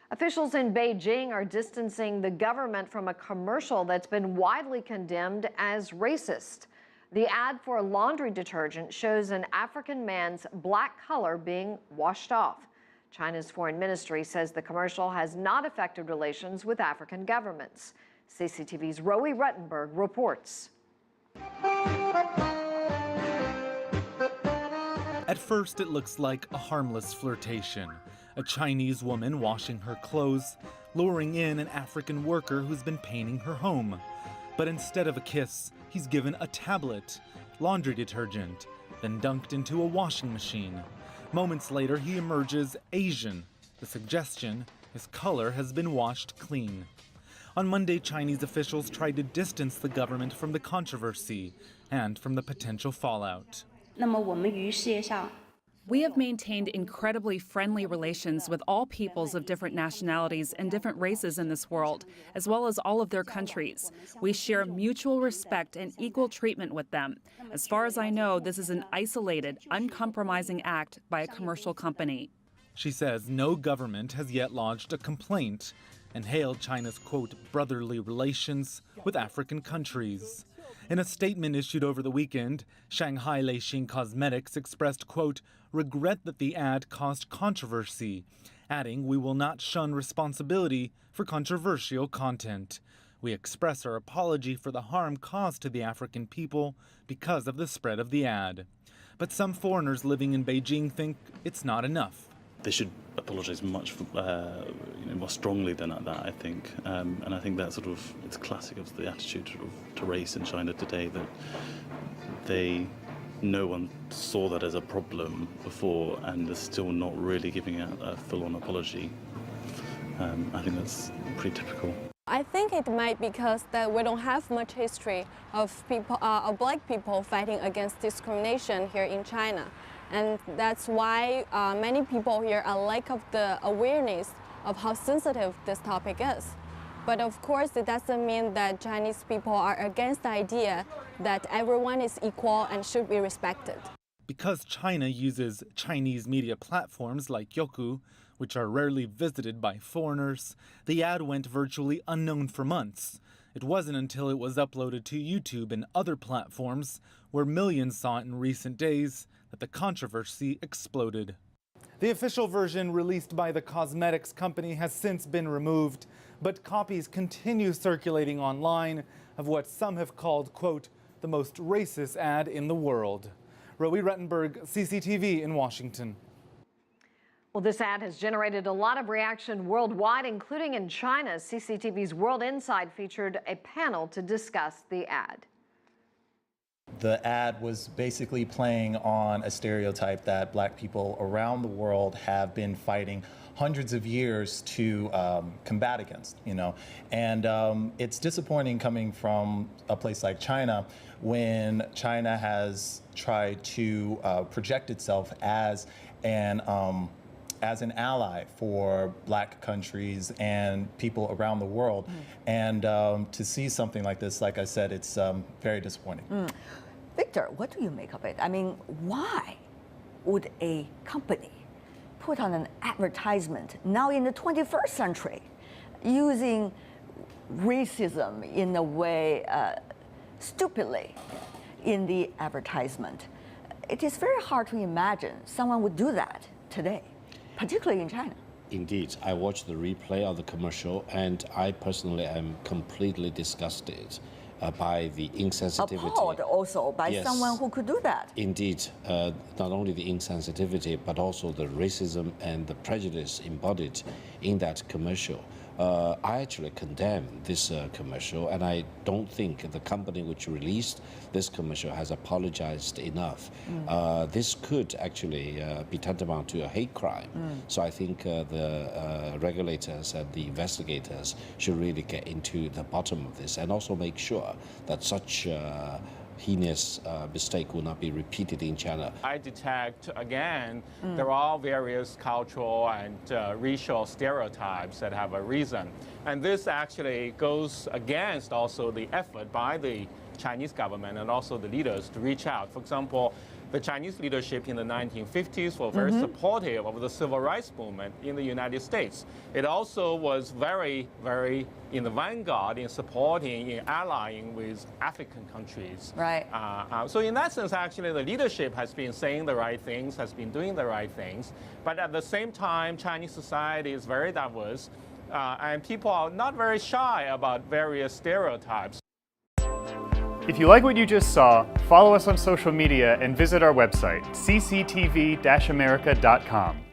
Officials in Beijing are distancing the government from a commercial that's been widely condemned as racist. The ad for laundry detergent shows an African man's black color being washed off. China's foreign ministry says the commercial has not affected relations with African governments. CCTV's Roe Ruttenberg reports. At first, it looks like a harmless flirtation. A Chinese woman washing her clothes, luring in an African worker who's been painting her home. But instead of a kiss, he's given a tablet, laundry detergent, then dunked into a washing machine. Moments later, he emerges Asian. The suggestion, his color has been washed clean. On Monday, Chinese officials tried to distance the government from the controversy and from the potential fallout. We have maintained incredibly friendly relations with all peoples of different nationalities and different races in this world, as well as all of their countries. We share mutual respect and equal treatment with them. As far as I know, this is an isolated, uncompromising act by a commercial company. She says no government has yet lodged a complaint and hailed China's, quote, brotherly relations with African countries. In a statement issued over the weekend, Shanghai Leixing Cosmetics expressed, quote, regret that the ad caused controversy, adding, we will not shun responsibility for controversial content. We express our apology for the harm caused to the African people because of the spread of the ad. But some foreigners living in Beijing think it's not enough. They should apologise much more strongly than that, I think. And I think that it's classic of the attitude to race in China today, that no one saw that as a problem before and they're still not really giving out a full-on apology. I think that's pretty typical. I think it might be because that we don't have much history of black people fighting against discrimination here in China. And that's why many people here are lack of the awareness of how sensitive this topic is. But of course, it doesn't mean that Chinese people are against the idea that everyone is equal and should be respected. Because China uses Chinese media platforms like Youku, which are rarely visited by foreigners, the ad went virtually unknown for months. It wasn't until it was uploaded to YouTube and other platforms, where millions saw it in recent days, that the controversy exploded. The official version released by the cosmetics company has since been removed, but copies continue circulating online of what some have called, quote, the most racist ad in the world. Roe Ruttenberg, CCTV in Washington. Well, this ad has generated a lot of reaction worldwide, including in China. CCTV's World Inside featured a panel to discuss the ad. The ad was basically playing on a stereotype that black people around the world have been fighting hundreds of years to combat against, And it's disappointing coming from a place like China when China has tried to project itself as an ally for black countries and people around the world. And to see something like this, like I said, it's very disappointing. Victor, what do you make of it? I mean, why would a company put on an advertisement now in the 21st century using racism in a way stupidly in the advertisement? It is very hard to imagine someone would do that today, particularly in China. Indeed, I watched the replay of the commercial and I personally am completely disgusted by the insensitivity. Appalled also by someone who could do that. Indeed, not only the insensitivity, but also the racism and the prejudice embodied in that commercial. I actually condemn this commercial, and I don't think the company which released this commercial has apologized enough. This could actually be tantamount to a hate crime. So I think the regulators and the investigators should really get into the bottom of this and also make sure that such heinous mistake will not be repeated in China. I detect, again, there are various cultural and racial stereotypes that have a reason. And this actually goes against also the effort by the Chinese government and also the leaders to reach out. For example, The Chinese leadership in the 1950s were very supportive of the civil rights movement in the United States. It also was very, very in the vanguard in supporting, in allying with African countries. Right. So in that sense, actually, the leadership has been saying the right things, has been doing the right things. But at the same time, Chinese society is very diverse, and people are not very shy about various stereotypes. If you like what you just saw, follow us on social media and visit our website, cctv-america.com.